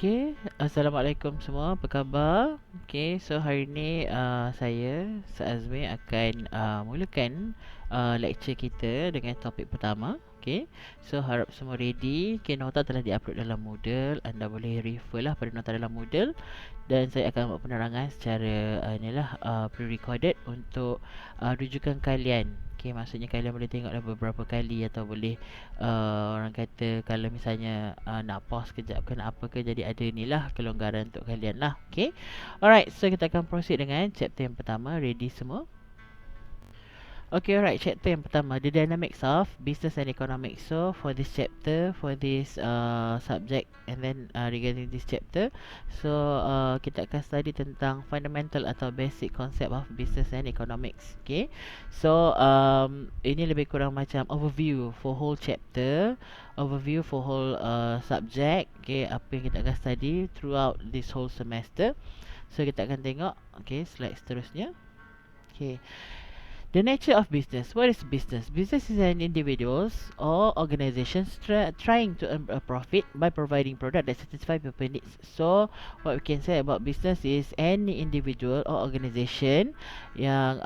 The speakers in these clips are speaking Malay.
Okay, Assalamualaikum semua, apa khabar? Okay, so hari ni saya, Azmi akan mulakan lecture kita dengan topik pertama. Okay, so harap semua ready. Okay, nota telah diupload dalam Moodle. Anda boleh refer lah pada nota dalam Moodle. Dan saya akan buat penerangan secara pre-recorded untuk rujukan kalian. Okay, maksudnya kalian boleh tengok beberapa kali atau boleh orang kata kalau misalnya nak pause kejap ke nak apa ke, jadi ada ni lah kelonggaran untuk kalian lah. Okay, alright, so kita akan proceed dengan chapter yang pertama. Ready semua? Okay, alright, chapter yang pertama, the dynamics of business and economics. So for this chapter, for this subject, and then regarding this chapter, so kita akan study tentang fundamental atau basic concept of business and economics. Okay, so ini lebih kurang macam overview for whole chapter, overview for whole subject. Okay, apa yang kita akan study throughout this whole semester. So kita akan tengok. Okay, slide seterusnya. Okay, the nature of business. What is business? Business is an individuals or organizations trying to earn a profit by providing product that satisfy people needs. So, what we can say about business is any individual or organization yang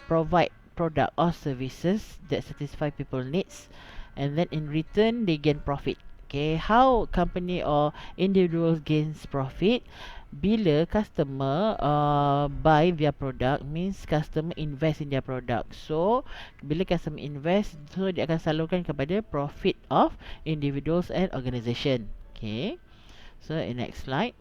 provide product or services that satisfy people needs, and then in return they gain profit. Okay, how company or individuals gains profit? Bila customer buy their product, means customer invest in their product. So bila customer invest, so dia akan salurkan kepada profit of individuals and organisation. Okay, so in next slide,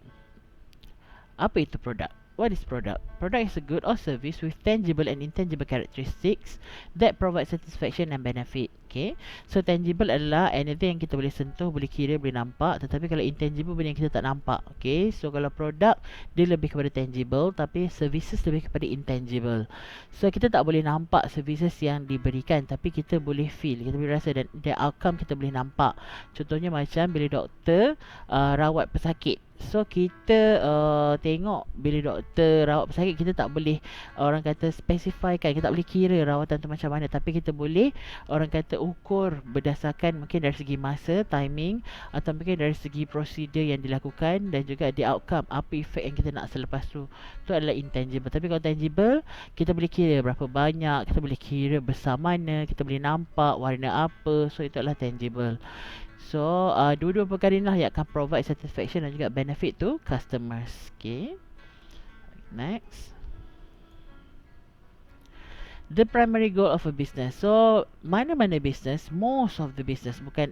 apa itu produk? What is product? Product is a good or service with tangible and intangible characteristics that provide satisfaction and benefit. Okay, so tangible adalah anything yang kita boleh sentuh, boleh kira, boleh nampak. Tetapi kalau intangible, benda yang kita tak nampak. Okay, so kalau produk, dia lebih kepada tangible, tapi services lebih kepada intangible. So kita tak boleh nampak services yang diberikan, tapi kita boleh feel, kita boleh rasa, dan the outcome kita boleh nampak. Contohnya macam bila doktor rawat pesakit. So kita tengok bila doktor rawat pesakit, kita tak boleh orang kata spesifikan, kita tak boleh kira rawatan tu macam mana, tapi kita boleh orang kata ukur berdasarkan mungkin dari segi masa, timing, atau mungkin dari segi prosedur yang dilakukan, dan juga the outcome, apa efek yang kita nak selepas tu. Tu adalah intangible. Tapi kalau tangible, kita boleh kira berapa banyak, kita boleh kira besar mana, kita boleh nampak warna apa. So itu adalah tangible. So dua-dua perkara inilah yang akan provide satisfaction dan juga benefit to customers. Okay, next, the primary goal of a business. So mana-mana business, most of the business, bukan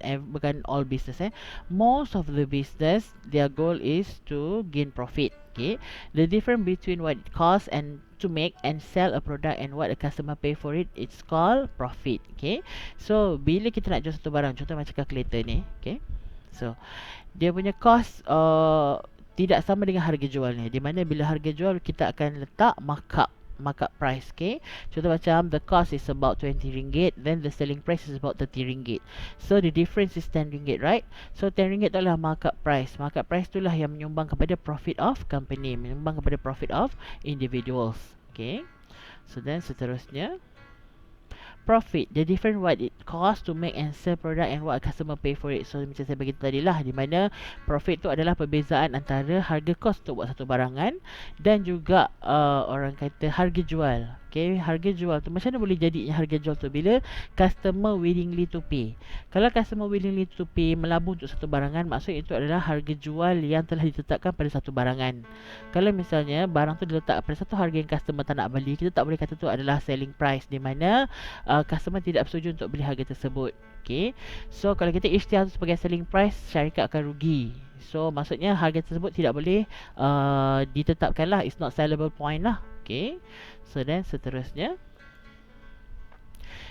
all business most of the business, their goal is to gain profit. Okay, the difference between what it costs and to make and sell a product and what a customer pay for it, it's called profit. Okay, so bila kita nak jual satu barang, contoh macam kalkulator ni. Okay, so dia punya cost tidak sama dengan harga jualnya, di mana bila harga jual kita akan letak markup price. Okay, contoh macam the cost is about 20 ringgit, then the selling price is about 30 ringgit. So the difference is 10 ringgit, right? So 10 ringgit tu adalah markup price. Markup price tu lah yang menyumbang kepada profit of company, menyumbang kepada profit of individuals. Okay, so then seterusnya, profit, the different what it cost to make and sell product and what a customer pay for it. So macam saya bagi tadi lah, di mana profit tu adalah perbezaan antara harga cost untuk buat satu barangan dan juga orang kata harga jual. Okay, harga jual tu macam mana boleh jadinya harga jual tu? Bila customer willingly to pay. Kalau customer willingly to pay, melabur untuk satu barangan, maksud itu adalah harga jual yang telah ditetapkan pada satu barangan. Kalau misalnya barang tu diletak pada satu harga yang customer tak nak beli, kita tak boleh kata tu adalah selling price, di mana customer tidak bersetuju untuk beli harga tersebut. Okay, so kalau kita isytihar sebagai selling price, syarikat akan rugi. So maksudnya harga tersebut tidak boleh ditetapkan lah, it's not sellable point lah. Okay, so then seterusnya,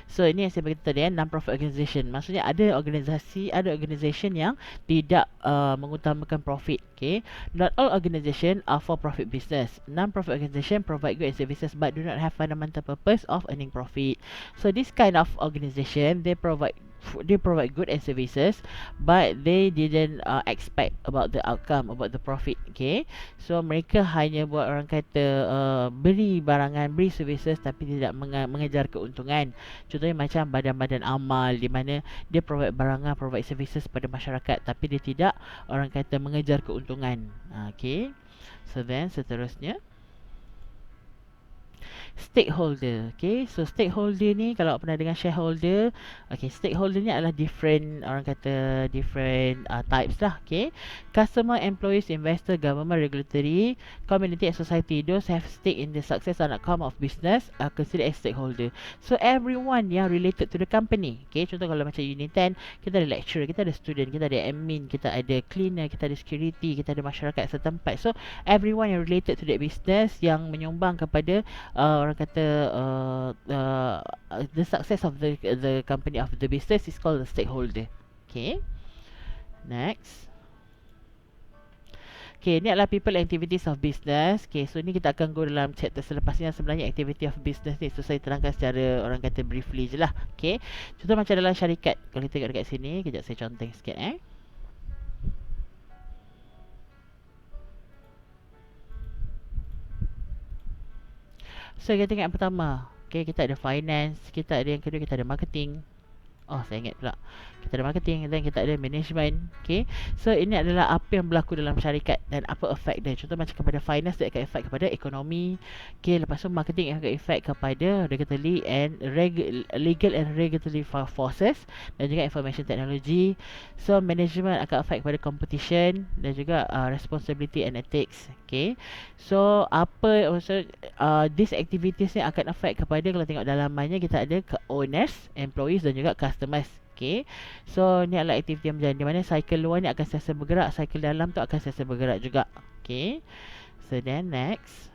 so ini yang saya beritahu tadi, non-profit organisation. Maksudnya ada organisation yang tidak mengutamakan profit. Okay, not all organisation are for profit business. Non-profit organisation provide goods and services but do not have fundamental purpose of earning profit. So this kind of organisation, they provide they provide good and services, but they didn't expect about the outcome, about the profit. Okay, so mereka hanya buat orang kata beri barangan, beri services, tapi tidak mengejar keuntungan. Contohnya macam badan-badan amal di mana dia provide barangan, provide services pada masyarakat, tapi dia tidak orang kata mengejar keuntungan. Okay, so then seterusnya stakeholder. Okay, so stakeholder ni kalau pernah dengar shareholder, okay, stakeholder ni adalah different, orang kata different types lah. Okay, customer, employees, investor, government, regulatory, community and society, those have stake in the success and outcome of business are considered as stakeholder. So everyone yang related to the company. Okay, contoh kalau macam unit 10, kita ada lecturer, kita ada student, kita ada admin, kita ada cleaner, kita ada security, kita ada masyarakat setempat. So everyone yang related to that business yang menyumbang kepada orang kata the success of the company, of the business, is called the stakeholder. Okay, next. Okay, ni adalah people activities of business. Okay, so ni kita akan go dalam chapter selepas ni, sebenarnya activity of business ni. So saya terangkan secara orang kata briefly je lah. Okay, contoh macam dalam syarikat. Kalau kita tengok dekat sini, kejap saya conteng sikit So kita tengok yang pertama. Okay, kita ada finance, kita ada yang kedua, kita ada marketing. Oh, saya ingat pula. Kita ada marketing dan kita ada management. Okay, so ini adalah apa yang berlaku dalam syarikat dan apa effect dia. Contoh macam kepada finance, dia akan effect kepada ekonomi. Okay, lepas tu marketing akan effect kepada regulatory and legal and regulatory forces, dan juga information technology. So management akan effect kepada competition dan juga responsibility and ethics. Okay, so apa maksud these activities ni akan affect kepada, kalau tengok dalamannya kita ada ke owners, employees dan juga customers. Okay, so ni adalah aktiviti yang berjalan, di mana cycle luar ni akan sentiasa bergerak, cycle dalam tu akan sentiasa bergerak juga. Okay, so then next.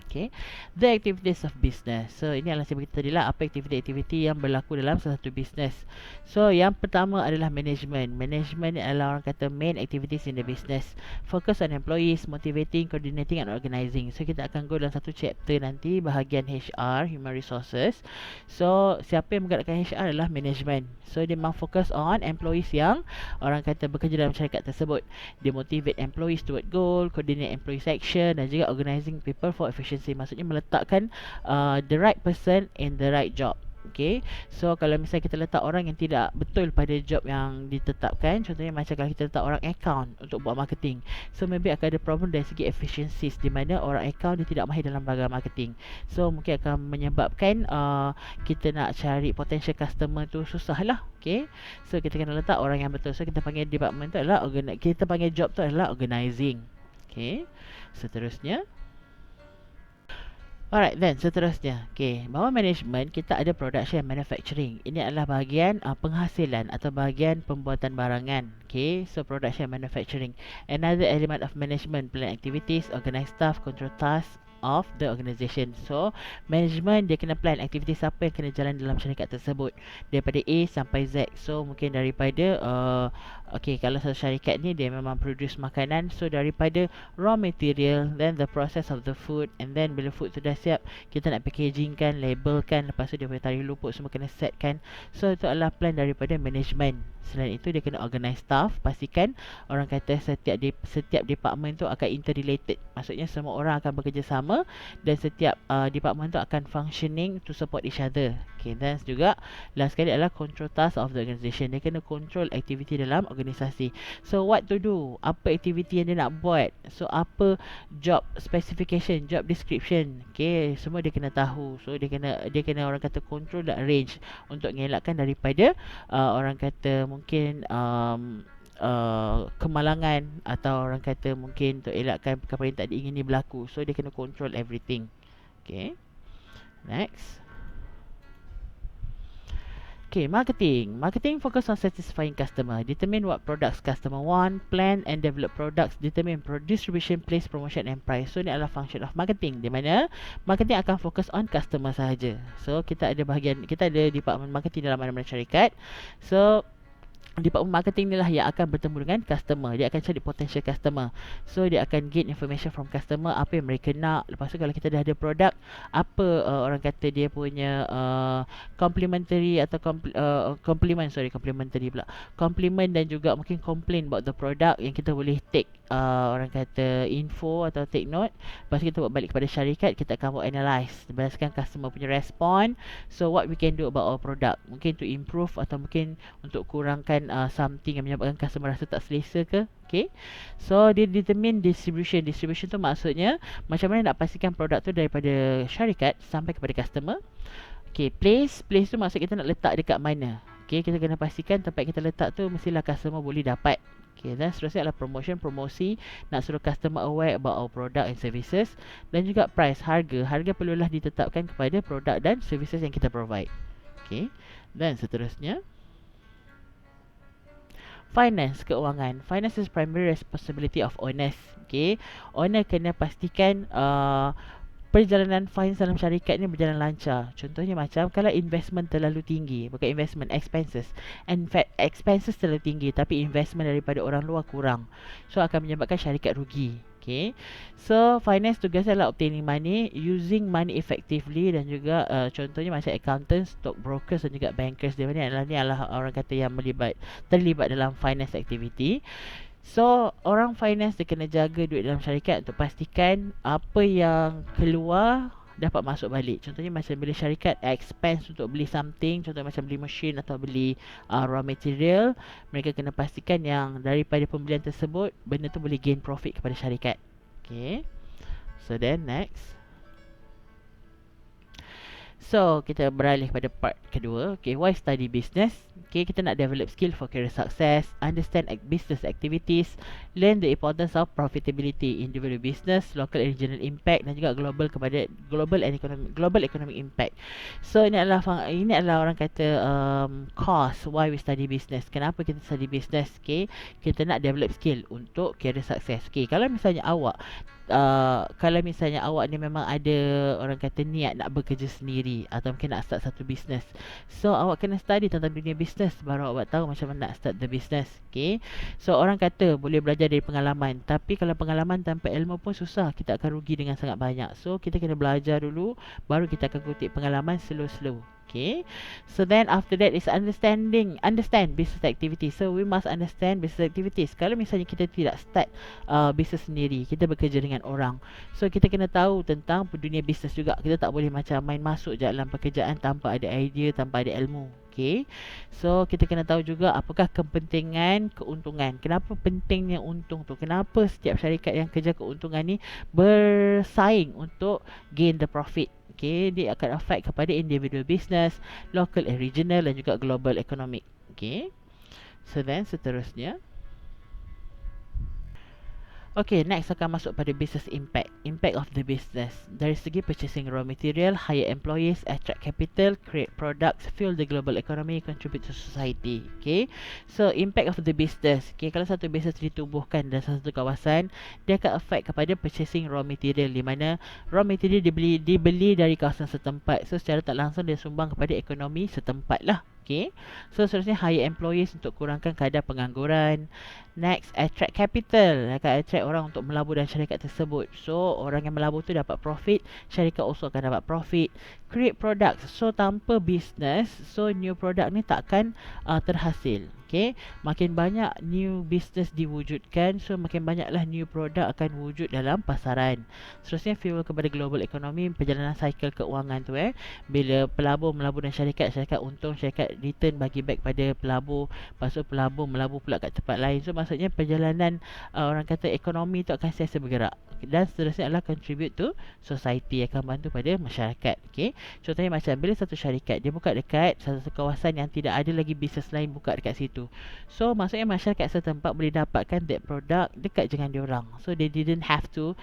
Okay, the activities of business. So ini adalah saya beritahu tadi lah, apa aktiviti-aktiviti yang berlaku dalam salah satu business. So yang pertama adalah management. Management ni adalah orang kata main activities in the business. Focus on employees, motivating, coordinating and organising. So kita akan go dalam satu chapter nanti, bahagian HR, human resources. So siapa yang menggerakkan HR adalah management. So dia memang fokus on employees yang orang kata bekerja dalam syarikat tersebut. Dia motivate employees toward goal, coordinate employees action dan juga organising people for efficiency. Maksudnya meletakkan the right person in the right job. Okay, so kalau misalnya kita letak orang yang tidak betul pada job yang ditetapkan, contohnya macam kalau kita letak orang account untuk buat marketing, so maybe akan ada problem dari segi efficiencies, di mana orang account dia tidak mahir dalam bahagian marketing. So mungkin akan menyebabkan kita nak cari potential customer tu susah lah. Okay, so kita kena letak orang yang betul. So kita panggil department tu adalah kita panggil job tu adalah organizing. Okay, seterusnya. Alright, then seterusnya. Okay, bawah management kita ada production and manufacturing. Ini adalah bahagian penghasilan atau bahagian pembuatan barangan. Okay, so production and manufacturing. Another element of management, plan activities, organize staff, control tasks of the organisation. So management dia kena plan aktiviti apa yang kena jalan dalam syarikat tersebut, daripada A sampai Z. So mungkin daripada okay, kalau satu syarikat ni dia memang produce makanan, so daripada raw material, then the process of the food, and then bila food tu dah siap, kita nak packaging kan, label kan, lepas tu dia punya tarikh luput semua kena set kan. So itu adalah plan daripada management. Selain itu dia kena organize staff, pastikan orang kata setiap department tu akan interrelated. Maksudnya semua orang akan bekerjasama dan setiap department tu akan functioning to support each other. Okay, dan juga last sekali adalah control task of the organisation. Dia kena control aktiviti dalam organisasi. So what to do? Apa aktiviti yang dia nak buat? So apa job specification, job description. Okay, semua dia kena tahu. So dia kena orang kata control dan arrange untuk mengelakkan daripada orang kata mungkin kemalangan, atau orang kata mungkin untuk elakkan perkara yang tak diingini berlaku. So dia kena control everything. Okay, next. Okay, marketing. Marketing focus on satisfying customer. Determine what products customer want. Plan and develop products. Determine distribution, place, promotion and price. So, ni adalah function of marketing. Di mana marketing akan fokus on customer sahaja. So, kita ada department marketing dalam mana-mana syarikat. So, department marketing ni lah yang akan bertemu dengan customer. Dia akan cari potential customer. So dia akan gain information from customer, apa yang mereka nak. Lepas tu kalau kita dah ada produk, apa orang kata dia punya complementary atau complementary pula, compliment dan juga mungkin complain about the product yang kita boleh take orang kata info atau take note. Lepas tu kita buat balik kepada syarikat, kita akan buat analyse berdasarkan customer punya respon. So what we can do about our product, mungkin to improve atau mungkin untuk kurangkan something yang menyebabkan customer rasa tak selesa ke. Okay, so dia determine distribution. Distribution tu maksudnya macam mana nak pastikan produk tu daripada syarikat sampai kepada customer. Okay, place tu maksud kita nak letak dekat mana. Okay, kita kena pastikan tempat kita letak tu mestilah customer boleh dapat. Okay, dan seterusnya adalah promosi. Nak suruh customer aware about our product and services. Dan juga price, harga perlulah ditetapkan kepada produk dan services yang kita provide. Okay, dan seterusnya finance, keuangan. Finance is primary responsibility of owners. Okay, owner kena pastikan perjalanan finance dalam syarikat ni berjalan lancar. Contohnya macam kalau investment terlalu tinggi, bukan investment, expenses. In fact, expenses terlalu tinggi tapi investment daripada orang luar kurang. So akan menyebabkan syarikat rugi. Okay, so finance tugasnya adalah obtaining money, using money effectively, dan juga contohnya macam accountants, stockbrokers dan juga bankers. Dia ni adalah orang kata yang terlibat dalam finance activity. So orang finance dia kena jaga duit dalam syarikat untuk pastikan apa yang keluar dapat masuk balik. Contohnya macam bila syarikat expense untuk beli something, contohnya macam beli mesin atau beli raw material, mereka kena pastikan yang daripada pembelian tersebut benda tu boleh gain profit kepada syarikat. Okay, so then next, so kita beralih pada part kedua. Okay, why study business? Okay, kita nak develop skill for career success, understand business activities, learn the importance of profitability, individual business, local and regional impact, dan juga global economic impact. So ini adalah orang kata cause why we study business. Kenapa kita study business? Okay, kita nak develop skill untuk career success. Okay, kalau misalnya awak ni memang ada orang kata niat nak bekerja sendiri atau mungkin nak start satu business, so awak kena study tentang dunia business baru awak tahu macam mana nak start the business. Okay, so orang kata boleh belajar dari pengalaman, tapi kalau pengalaman tanpa ilmu pun susah, kita akan rugi dengan sangat banyak. So kita kena belajar dulu baru kita akan kutip pengalaman slow. Okay, so then after that is understand business activities. So we must understand business activities. Kalau misalnya kita tidak start business sendiri, kita bekerja dengan orang, so kita kena tahu tentang dunia business juga. Kita tak boleh macam main masuk je dalam pekerjaan tanpa ada idea, tanpa ada ilmu. Okay, so kita kena tahu juga apakah kepentingan keuntungan. Kenapa pentingnya untung tu? Kenapa setiap syarikat yang kerja keuntungan ni bersaing untuk gain the profit? Okay, dia akan affect kepada individual business, local and regional, dan juga global economic. Okay, so then seterusnya, okay, next akan masuk pada business impact. Impact of the business. Dari segi purchasing raw material, hire employees, attract capital, create products, fuel the global economy, contribute to society. Okay, so impact of the business. Okay, kalau satu business ditubuhkan dalam satu kawasan, dia akan affect kepada purchasing raw material, di mana raw material dibeli dari kawasan setempat. So secara tak langsung dia sumbang kepada ekonomi setempat lah. Okay, so seterusnya hire employees untuk kurangkan kadar pengangguran. Next, attract capital. Akan attract orang untuk melabur dalam syarikat tersebut. So orang yang melabur tu dapat profit, syarikat also akan dapat profit. Create products. So tanpa business, so new product ni takkan terhasil. Okay, makin banyak new business diwujudkan, so makin banyaklah new product akan wujud dalam pasaran. Seterusnya fuel kepada global economy, perjalanan cycle keuangan tu bila pelabur melabur dan syarikat untung, syarikat return bagi back pada pelabur, lepas tu pelabur melabur pula kat tempat lain. So maksudnya perjalanan orang kata ekonomi tu akan sentiasa bergerak. Dan seterusnya adalah contribute to society, akan bantu pada masyarakat. Okay, contohnya macam bila satu syarikat dia buka dekat satu kawasan yang tidak ada lagi bisnes lain buka dekat situ, so maksudnya masyarakat setempat boleh dapatkan that product dekat dengan diorang. So they didn't have to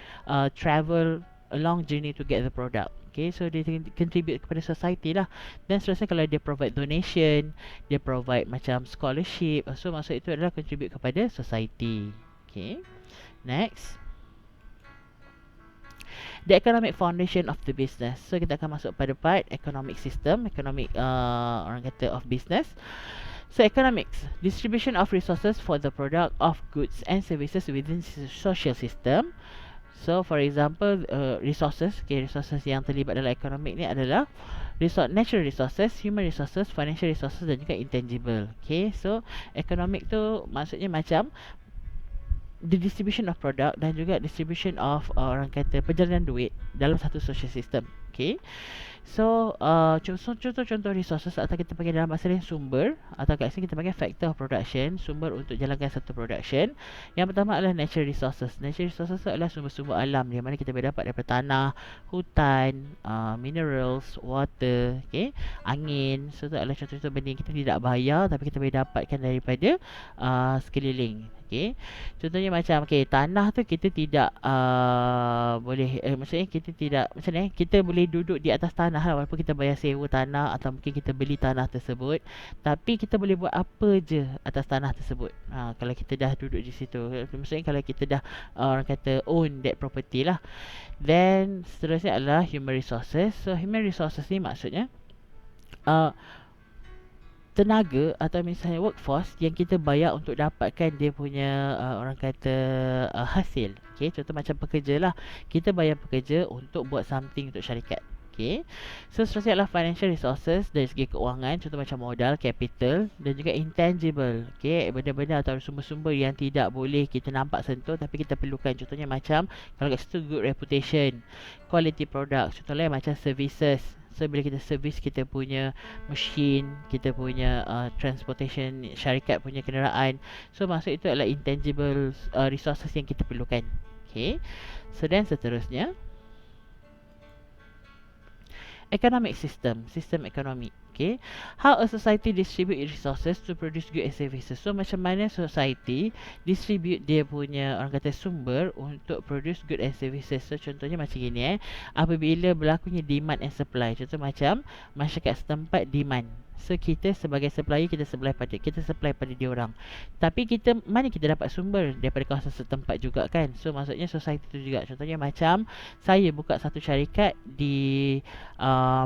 travel a long journey to get the product. Okay, so dia contribute kepada society lah. Dan seterusnya kalau dia provide donation, dia provide macam scholarship, so maksud itu adalah contribute kepada society. Okay, next, the economic foundation of the business. So kita akan masuk pada part economic system, economic orang kata of business. So economics, distribution of resources for the product of goods and services within social system. So for example, resources, okay, resources yang terlibat dalam economic ni adalah natural resources, human resources, financial resources dan juga intangible. Okay, so economic tu maksudnya macam the distribution of product dan juga distribution of orang kata perjalanan duit dalam satu social system. Okay, so contoh-contoh resources atau kita panggil dalam bahasa lain sumber, atau kat sini kita panggil factor of production, sumber untuk jalankan satu production. Yang pertama adalah natural resources. Natural resources adalah sumber-sumber alam yang mana kita boleh dapat daripada tanah, hutan, minerals, water, okay, angin. So itu adalah contoh-contoh benda yang kita tidak bayar tapi kita boleh dapatkan daripada sekeliling. Okay, contohnya macam tanah tu kita tidak boleh maksudnya kita tidak macam ni, kita boleh duduk di atas tanah lah, walaupun kita bayar sewa tanah atau mungkin kita beli tanah tersebut, tapi kita boleh buat apa je atas tanah tersebut. Kalau kita dah duduk di situ, maksudnya kalau kita dah orang kata own that property lah. Then seterusnya adalah human resources. So human resources ni maksudnya tenaga atau misalnya workforce yang kita bayar untuk dapatkan dia punya orang kata hasil. Okay, contoh macam pekerja lah, kita bayar pekerja untuk buat something untuk syarikat. Okay, so seterusnya adalah financial resources dari segi keuangan, contoh macam modal, capital dan juga intangible. Okay, benda-benda atau sumber-sumber yang tidak boleh kita nampak sentuh tapi kita perlukan. Contohnya macam kalau kat situ good reputation, quality product, contohnya macam services. So bila kita service kita punya machine, kita punya transportation, syarikat punya kenderaan, so maksud itu adalah intangible resources yang kita perlukan. Okay, so then seterusnya economic system, sistem ekonomi. Okay, how a society distribute resources to produce goods and services. So macam mana society distribute dia punya orang kata sumber untuk produce goods and services. So contohnya macam gini apabila berlakunya demand and supply. Contoh macam masyarakat setempat demand, so kita sebagai supplier kita supply pada dia orang. Tapi kita mana kita dapat sumber daripada kawasan setempat juga kan. So maksudnya society tu juga. Contohnya macam saya buka satu syarikat di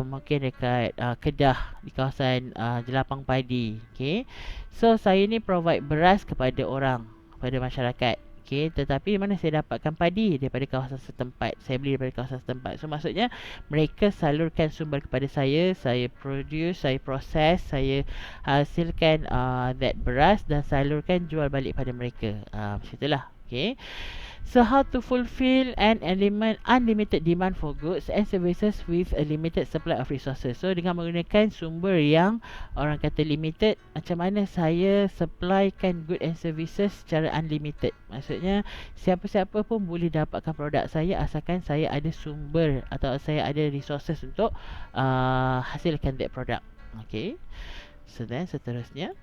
mungkin dekat Kedah, di kawasan Jelapang Padi. Okay, so saya ni provide beras kepada orang, kepada masyarakat. Okay, tetapi mana saya dapatkan padi daripada kawasan setempat, saya beli daripada kawasan setempat. So maksudnya mereka salurkan sumber kepada saya produce, saya proses, saya hasilkan that beras dan salurkan jual balik pada mereka. Macam itulah. Okay, so how to fulfill an unlimited demand for goods and services with a limited supply of resources. So dengan menggunakan sumber yang orang kata limited, macam mana saya supplykan goods and services secara unlimited. Maksudnya siapa-siapa pun boleh dapatkan produk saya asalkan saya ada sumber atau saya ada resources untuk hasilkan that product. Okay, so then seterusnya,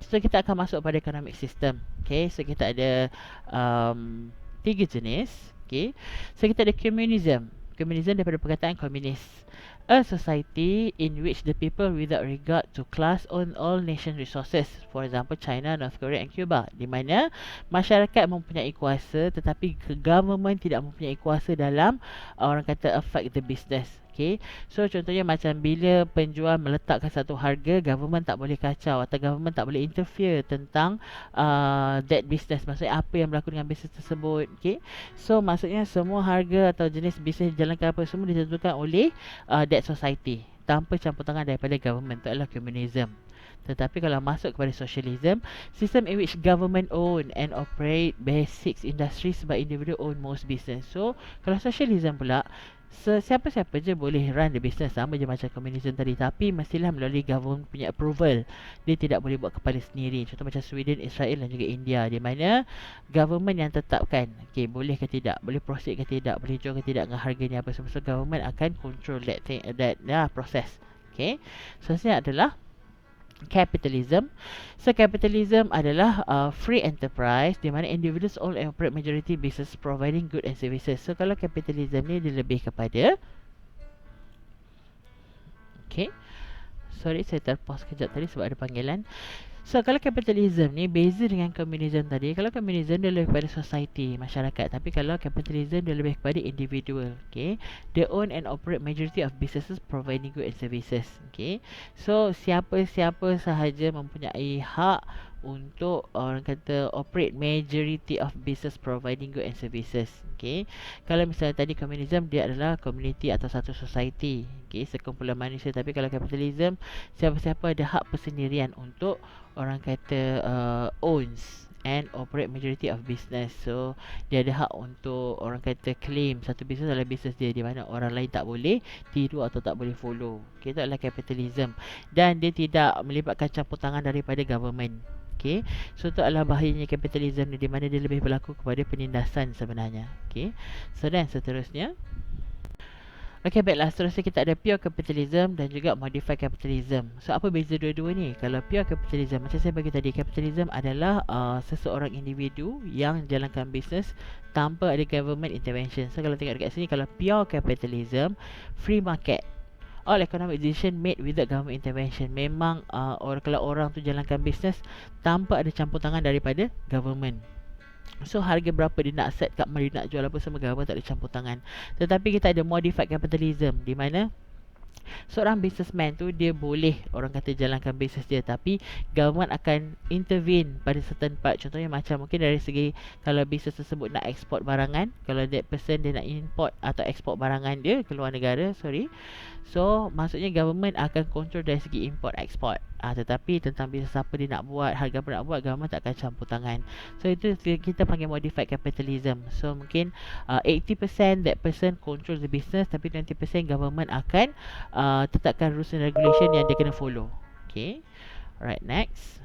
so kita akan masuk pada economic system. Okay, so kita ada 3 jenis. Okay, so kita ada communism. Communism daripada perkataan komunis, a society in which the people without regard to class own all nation resources. For example, China, North Korea and Cuba, di mana masyarakat mempunyai kuasa tetapi government tidak mempunyai kuasa dalam orang kata affect the business. Okay, so contohnya macam bila penjual meletakkan satu harga, government tak boleh kacau atau government tak boleh interfere tentang that business. Maksudnya apa yang berlaku dengan bisnes tersebut. Okay, so maksudnya semua harga atau jenis bisnes jalankan apa semua ditentukan oleh that society tanpa campur tangan daripada government. Itu adalah communism. Tetapi kalau masuk kepada socialism, system in which government own and operate basic industries but individual own most business. So kalau socialism pula, siapa-siapa je boleh run the business, sama je macam communism tadi, tapi mestilah melalui government punya approval. Dia tidak boleh buat kepala sendiri. Contoh macam Sweden, Israel dan juga India, di mana government yang tetapkan okay, boleh ke tidak, boleh proceed ke tidak, boleh jual ke tidak dengan harganya apa semua. So government akan control that process. Okay, seterusnya adalah capitalism. So capitalism adalah free enterprise di mana individuals own and operate majority business providing good and services. So kalau capitalism ni dia lebih kepada okay, Sorry, saya terpause kejap tadi sebab ada panggilan. So, kalau capitalism ni beza dengan communism tadi. Kalau communism dia lebih kepada society, masyarakat. Tapi kalau capitalism dia lebih kepada individual. Okay. They own and operate majority of businesses providing goods and services. Okay. So, siapa-siapa sahaja mempunyai hak untuk orang kata operate majority of business providing goods and services. Okay. Kalau misalnya tadi communism, dia adalah community atau satu society. Okay. Sekumpulan manusia. Tapi kalau capitalism, siapa-siapa ada hak persendirian untuk orang kata owns and operate majority of business. So dia ada hak untuk orang kata claim satu business adalah business dia, di mana orang lain tak boleh tiru atau tak boleh follow. Okay, itu adalah capitalism. Dan dia tidak melibatkan campur tangan daripada government. Okay, so itu adalah bahayanya capitalism ni, di mana dia lebih berlaku kepada penindasan sebenarnya. Okay, so dan seterusnya. Okey, baiklah. Seterusnya kita ada pure capitalism dan juga modified capitalism. So, apa beza dua-dua ni? Kalau pure capitalism, macam saya bagi tadi, capitalism adalah seseorang individu yang jalankan bisnes tanpa ada government intervention. So, kalau tengok dekat sini, kalau pure capitalism, free market, all economic decision made without government intervention. Memang kalau orang tu jalankan bisnes tanpa ada campur tangan daripada government. So harga berapa dia nak set kat mana dia nak jual apa semua, government tak ada campur tangan. Tetapi kita ada modified capitalism, di mana seorang businessman tu dia boleh orang kata jalankan bisnes dia, tapi government akan intervene pada certain part. Contohnya macam mungkin dari segi kalau bisnes tersebut nak export barangan, kalau that person dia nak import atau export barangan dia ke luar negara, so maksudnya government akan control dari segi import export. Tetapi tentang bisnes apa dia nak buat, harga apa nak buat, government tak akan campur tangan. So itu kita panggil modified capitalism. So mungkin 80% that person control the business, tapi 20% government akan tetapkan rules and regulation yang dia kena follow. Okay, alright, next.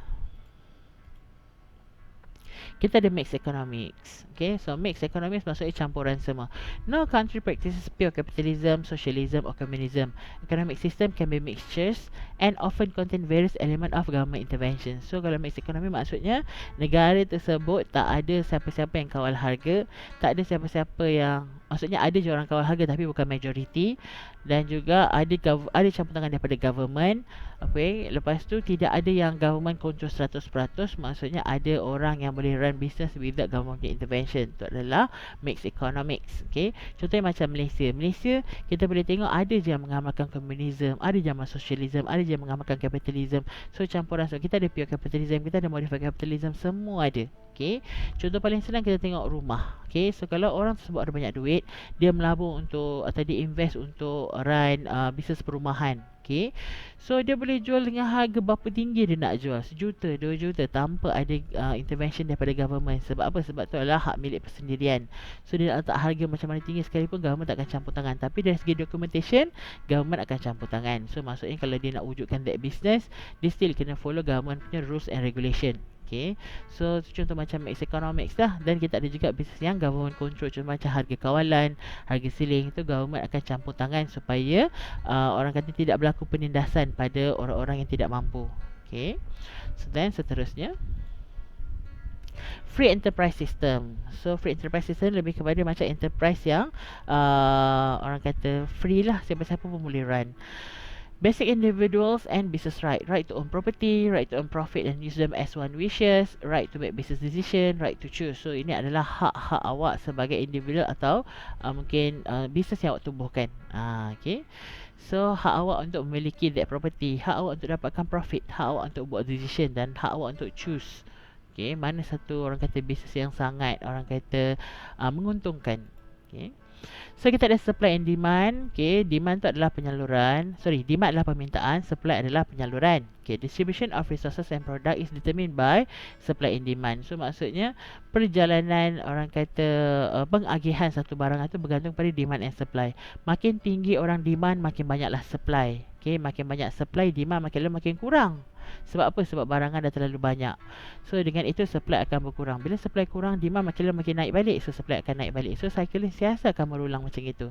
Kita ada mixed economics. Okay, so mixed economics maksudnya campuran semua. No country practices pure capitalism, socialism or communism. Economic system can be mixtures and often contain various element of government intervention. So kalau mixed economy maksudnya negara tersebut tak ada siapa-siapa yang kawal harga, tak ada siapa-siapa yang, maksudnya ada je orang kawal harga tapi bukan majority, dan juga ada campur tangan daripada government. Okay, lepas tu tidak ada yang government control 100%, maksudnya ada orang yang boleh run business without government intervention. Itu adalah mixed economics. Okay, contohnya macam Malaysia. Malaysia kita boleh tengok ada je yang mengamalkan komunism, ada je yang socialism, ada je yang mengamalkan capitalism. So campuran. So kita ada pure capitalism, kita ada modified capitalism, semua ada. Okay, contoh paling senang kita tengok rumah. Okay, so kalau orang tersebut ada banyak duit, dia melabur untuk atau dia invest untuk run bisnes perumahan. Okay, so dia boleh jual dengan harga berapa tinggi dia nak jual, 1 juta, 2 juta, tanpa ada intervention daripada government. Sebab apa? Sebab tu adalah hak milik persendirian. So dia nak letak harga macam mana tinggi sekalipun, government tak akan campur tangan. Tapi dari segi documentation, government akan campur tangan. So maksudnya kalau dia nak wujudkan that business, dia still kena follow government punya rules and regulation. Okay, so contoh macam mixed economics lah. Dan kita ada juga bisnes yang government control, contoh macam harga kawalan, harga siling, itu government akan campur tangan supaya orang kata tidak berlaku penindasan pada orang-orang yang tidak mampu. Okay, so then seterusnya free enterprise system. So free enterprise system lebih kepada macam enterprise yang orang kata free lah, siapa-siapa pun boleh run. Basic individuals and business right. Right to own property, right to earn profit and use them as one wishes, right to make business decision, right to choose. So ini adalah hak-hak awak sebagai individu atau mungkin bisnes yang awak tubuhkan. Okay, so hak awak untuk memiliki that property, hak awak untuk dapatkan profit, hak awak untuk buat decision, dan hak awak untuk choose. Okay, mana satu orang kata bisnes yang sangat orang kata menguntungkan. Okay, so kita ada supply and demand. Okay, demand tu adalah penyaluran. Demand adalah permintaan, supply adalah penyaluran. Okay, distribution of resources and product is determined by supply and demand. So maksudnya perjalanan orang kata pengagihan satu barang itu bergantung pada demand and supply. Makin tinggi orang demand, makin banyaklah supply. Okay, makin banyak supply, demand makin kurang. Sebab apa? Sebab barangan dah terlalu banyak. So dengan itu supply akan berkurang. Bila supply kurang, demand makin naik balik. So supply akan naik balik. So cycle sentiasa akan berulang macam itu.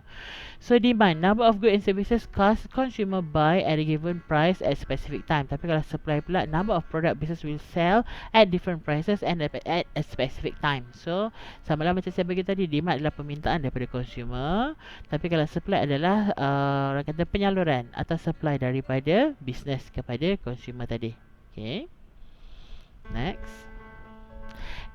So demand, number of goods and services cost consumer buy at a given price at specific time. Tapi kalau supply pula, number of product business will sell at different prices and at a specific time. So sama lah macam saya bagi tadi, demand adalah permintaan daripada consumer. Tapi kalau supply adalah orang kata penyaluran atau supply daripada business kepada consumer tadi. Okay. Next.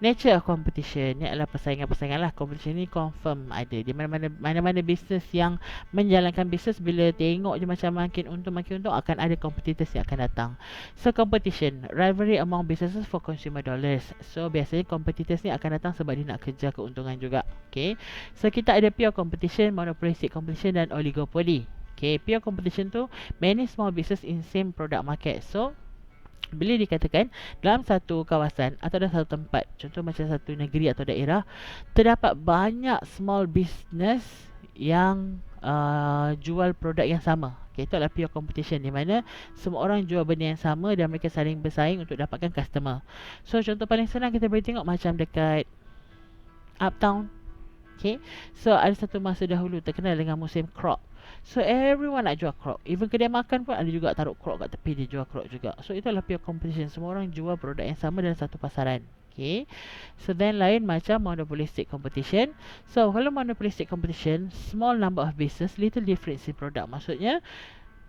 Nature of competition ni adalah persaingan-persaingan lah. Competition ni confirm ada. Di mana-mana bisnes yang menjalankan bisnes, bila tengok je macam makin untung akan ada competitors yang akan datang. So competition, rivalry among businesses for consumer dollars. So biasanya competitors ni akan datang sebab dia nak kejar keuntungan juga. Okay. So kita ada pure competition, monopolistic competition dan oligopoly. Okay, pure competition tu many small business in same product market. So bila dikatakan dalam satu kawasan atau dalam satu tempat, contoh macam satu negeri atau daerah, terdapat banyak small business yang jual produk yang sama. Okay, itu adalah pure competition, di mana semua orang jual benda yang sama dan mereka saling bersaing untuk dapatkan customer. So contoh paling senang kita boleh tengok macam dekat Uptown. Okay, so ada satu masa dahulu terkenal dengan musim crop. So everyone nak jual crop. Even kedai makan pun ada juga taruh crop kat tepi, dia jual crop juga. So itulah pure competition. Semua orang jual produk yang sama dalam satu pasaran. Okay. So then lain macam monopolistic competition. So kalau monopolistic competition, small number of business, little difference in product. Maksudnya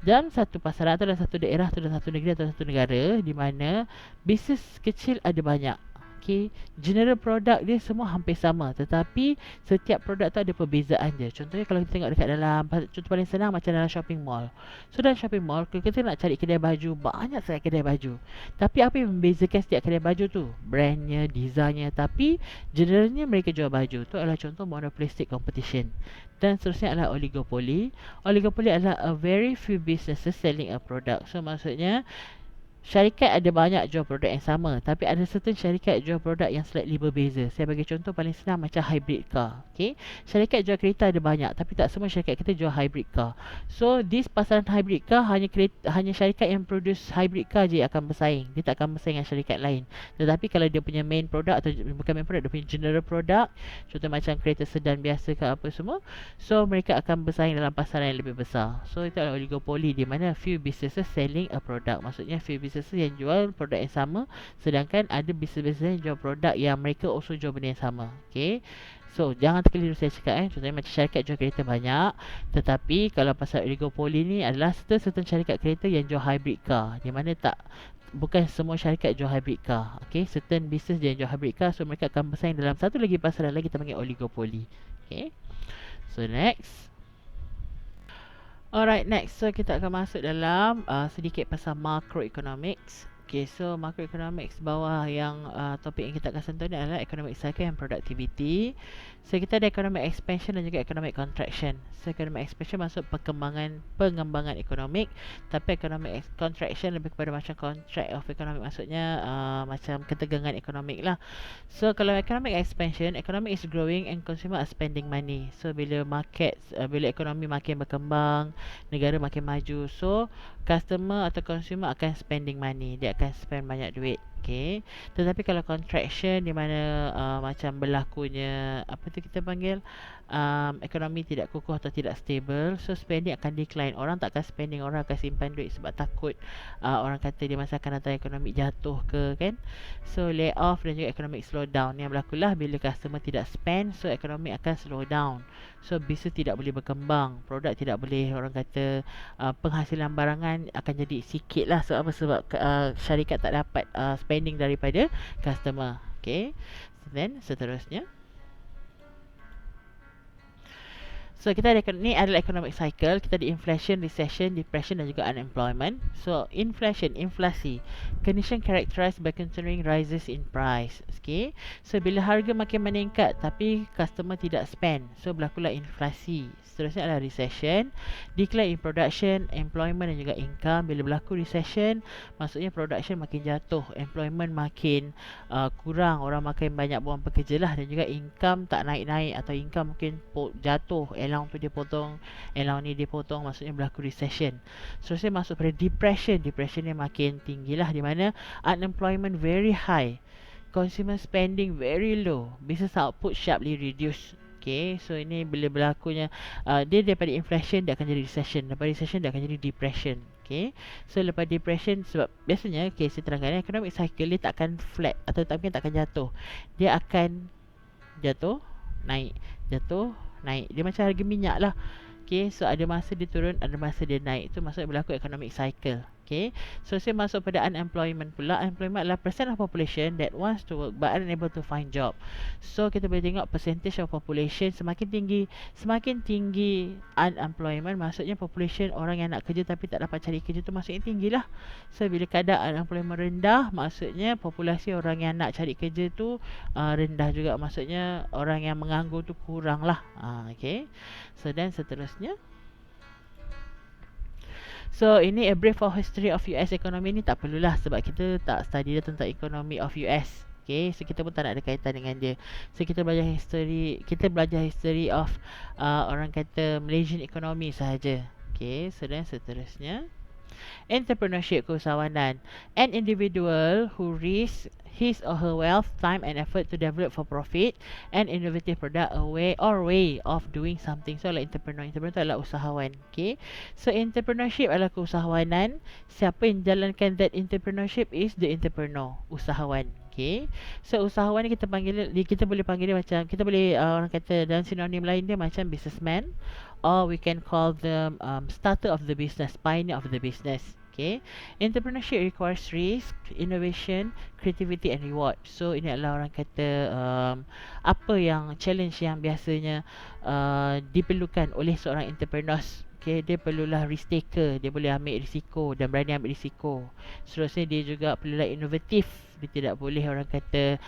dalam satu pasaran atau dalam satu daerah atau dalam satu negeri atau satu negara, di mana bisnes kecil ada banyak. Okay, general produk dia semua hampir sama, tetapi setiap produk tu ada perbezaan dia. Contohnya kalau kita tengok dekat dalam, contoh paling senang macam dalam shopping mall. So dalam shopping mall, kalau kita nak cari kedai baju, banyak sangat kedai baju. Tapi apa yang membezakan setiap kedai baju tu? Brandnya, desainnya. Tapi generalnya mereka jual baju. Tu adalah contoh monopolistic competition. Dan seterusnya adalah oligopoly. Oligopoly adalah a very few businesses selling a product. So maksudnya syarikat ada banyak jual produk yang sama, tapi ada certain syarikat jual produk yang slightly berbeza. Saya bagi contoh paling senang macam hybrid car. Okay, syarikat jual kereta ada banyak, tapi tak semua syarikat kita jual hybrid car. So this pasaran hybrid car, hanya syarikat yang produce hybrid car je akan bersaing. Dia tak akan bersaing dengan syarikat lain. Tetapi kalau dia punya main product, atau bukan main product, dia punya general product, contoh macam kereta sedan biasa ke apa semua, so mereka akan bersaing dalam pasaran yang lebih besar. So itu adalah oligopoly, di mana few businesses selling a product. Maksudnya few businesses yang jual produk yang sama, sedangkan ada business yang jual produk yang mereka also jual benda yang sama. Okay, so jangan terkeliru saya cakap. Contohnya macam syarikat jual kereta banyak, tetapi kalau pasal oligopoly ni adalah certain syarikat kereta yang jual hybrid car, di mana bukan semua syarikat jual hybrid car. Okay, certain business yang jual hybrid car, so mereka akan bersaing dalam satu lagi pasaran lagi, kita panggil oligopoly. Okay, so next. Alright, next. So kita akan masuk dalam sedikit pasal macroeconomics. Okay, so macroeconomics bawah yang topik yang kita akan sentuh ni adalah economic cycle and productivity. So kita ada economic expansion dan juga economic contraction. So economic expansion masuk pengembangan ekonomik, tapi economic contraction lebih kepada macam contract of economic, maksudnya macam ketegangan ekonomik lah. So kalau economic expansion, economy is growing and consumer are spending money. So bila bila ekonomi makin berkembang, negara makin maju, so customer atau consumer akan spending money, dia akan spend banyak duit. Okay, tetapi kalau contraction, di mana macam berlakunya apa tu kita panggil ekonomi tidak kukuh atau tidak stable, so spending akan decline. Orang tak akan spending, orang akan simpan duit sebab takut orang kata di masa akan datang ekonomi jatuh ke, kan. So lay off dan juga economic slow down yang berlakulah bila customer tidak spend, so ekonomi akan slow down. So bisnes tidak boleh berkembang, produk tidak boleh, orang kata penghasilan barangan akan jadi sikit lah. Sebab apa? Sebab syarikat tak dapat spending daripada customer. Okay, then seterusnya, so kita ada, ni adalah economic cycle. Kita ada inflation, recession, depression dan juga unemployment. So inflation, inflasi, condition characterized by continuing rises in price. Okay, so bila harga makin meningkat tapi customer tidak spend, so berlakulah inflasi. Seterusnya adalah recession, decline in production, employment dan juga income. Bila berlaku recession, maksudnya production makin jatuh, employment makin kurang, orang makin banyak buang pekerja lah, dan juga income tak naik-naik atau income mungkin jatuh allowance tu dia potong, allowance ni dia potong, maksudnya berlaku recession. Seterusnya masuk pada depression. Depression ni makin tinggi lah, di mana unemployment very high, consumer spending very low, business output sharply reduced. Okay, so ini bila berlakunya dia daripada inflation dia akan jadi recession, daripada recession dia akan jadi depression. Okay, so lepas depression, sebab biasanya okay, saya terangkan economic cycle dia tak akan flat atau tak akan jatuh, dia akan jatuh naik, jatuh naik, dia macam harga minyak lah. Okay, so ada masa dia turun, ada masa dia naik. Itu maksudnya berlaku economic cycle. Okay, so saya masuk pada unemployment pula. Unemployment adalah percent of population that wants to work but unable to find job. So kita boleh tengok percentage of population semakin tinggi unemployment, maksudnya population orang yang nak kerja tapi tak dapat cari kerja tu maksudnya tinggi lah. So bila kadar unemployment rendah, maksudnya populasi orang yang nak cari kerja tu rendah juga, maksudnya orang yang menganggur tu kurang lah. Okay, so dan seterusnya. So ini a brief of history of US economy ni tak perlulah sebab kita tak study dah tentang economy of US. Okay, so kita pun tak nak ada kaitan dengan dia. So kita belajar history of orang kata Malaysian economy sahaja. Okay, so dan seterusnya. Entrepreneurship, keusahawanan. An individual who risks his or her wealth, time and effort to develop for profit an innovative product, a way of doing something. So like entrepreneur tu adalah usahawan. Okay, so entrepreneurship adalah keusahawanan. Siapa yang jalankan that entrepreneurship is the entrepreneur, usahawan. Okay, so usahawan ni kita boleh panggil dia macam, kita boleh orang kata dalam sinonim lain dia macam businessman, or we can call them starter of the business, pioneer of the business. Okay, entrepreneurship requires risk, innovation, creativity and reward. So ini adalah orang kata apa yang challenge yang biasanya diperlukan oleh seorang entrepreneur. Okay, dia perlulah risk taker, dia boleh ambil risiko dan berani ambil risiko. Seterusnya dia juga perlulah inovatif. Dia tidak boleh orang kata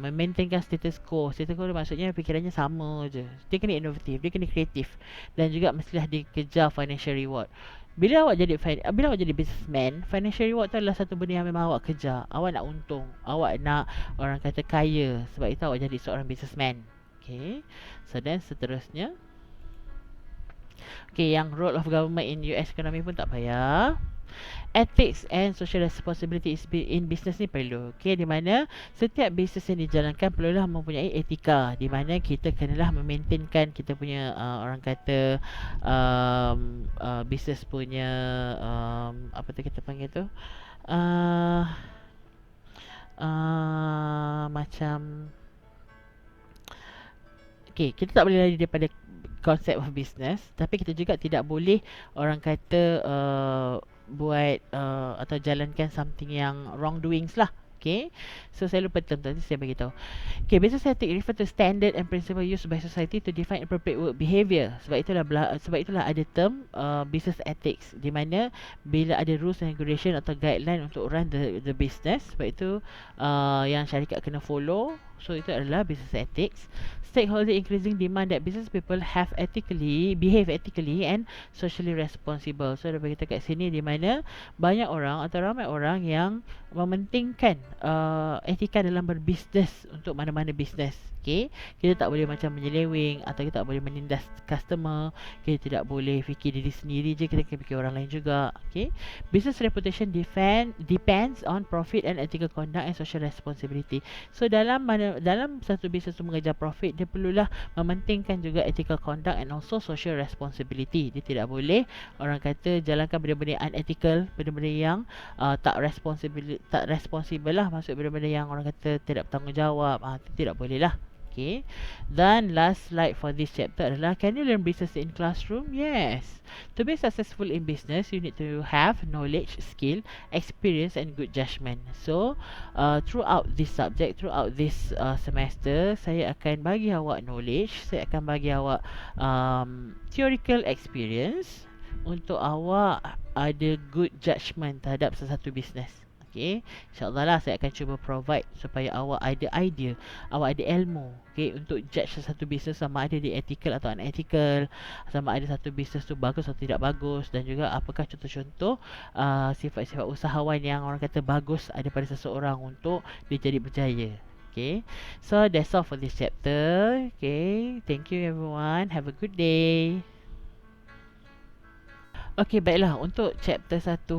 memaintainkan status quo. Status quo maksudnya fikirannya sama je. Dia kena inovatif, dia kena kreatif, dan juga mestilah dikejar financial reward. Bila awak jadi businessman, financial reward tu adalah satu benda yang memang awak kejar. Awak nak untung, awak nak orang kata kaya, sebab itu awak jadi seorang businessman. Okay, so then seterusnya. Okay, yang role of government in US economy pun tak payah. Ethics and social responsibility in business ni perlu. Okay, di mana setiap bisnes yang dijalankan perlulah mempunyai etika, di mana kita kenalah memaintainkan kita punya orang kata bisnes punya apa tu kita panggil tu macam okay, kita tak boleh lari daripada konsep of business, tapi kita juga tidak boleh orang kata buat atau jalankan something yang wrongdoings lah. Okay, so saya lupa term tadi, saya bagi tahu. Okay, business ethics refer to standard and principle used by society to define appropriate work behaviour. Sebab itulah ada term business ethics, di mana bila ada rules and regulation atau guideline untuk run the business, sebab itu yang syarikat kena follow. So itu adalah business ethics. Stakeholder increasing demand that business people behave ethically and socially responsible. So daripada kita kat sini, di mana banyak orang atau ramai orang yang mementingkan etika dalam berbisnes untuk mana-mana bisnes. Okay, kita tak boleh macam menyeleweng, atau kita tak boleh menindas customer. Kita tidak boleh fikir diri sendiri je, kita kena fikir orang lain juga. Okay, business reputation depends on profit and ethical conduct and social responsibility. So dalam satu bisnes tu mengejar profit, dia perlulah mementingkan juga ethical conduct and also social responsibility. Dia tidak boleh orang kata jalankan benda-benda unethical, benda-benda yang tak responsible lah, maksud benda-benda yang orang kata tidak bertanggungjawab. Tidak boleh lah. Okay, dan last slide for this chapter adalah, can you learn business in classroom? Yes. To be successful in business, you need to have knowledge, skill, experience and good judgment. So throughout this subject, throughout this semester, saya akan bagi awak knowledge, saya akan bagi awak theoretical experience untuk awak ada good judgment terhadap sesuatu business. Okay, InsyaAllah lah saya akan cuba provide supaya awak ada idea, awak ada ilmu, okay, untuk judge sesuatu bisnes sama ada dia ethical atau unethical, sama ada satu bisnes tu bagus atau tidak bagus, dan juga apakah contoh-contoh sifat-sifat usahawan yang orang kata bagus ada pada seseorang untuk dia jadi berjaya. Okay, so that's all for this chapter. Okay, thank you everyone. Have a good day. Okay, baiklah. Untuk chapter 1,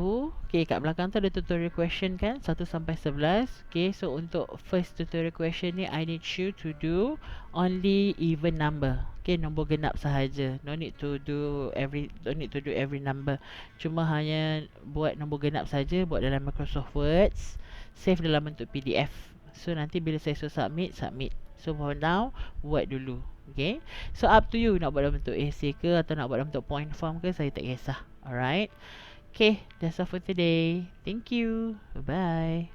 okay, kat belakang tu ada tutorial question kan, 1 sampai 11. Okay, so untuk first tutorial question ni, I need you to do only even number. Okay, nombor genap sahaja. Don't need to do every number. Cuma hanya buat nombor genap saja, buat dalam Microsoft Words, save dalam bentuk PDF. So nanti bila saya submit. So for now, buat dulu. Okay, so up to you nak buat dalam bentuk essay ke atau nak buat dalam bentuk point form ke, saya tak kisah. Alright, okay, that's all for today. Thank you, bye bye.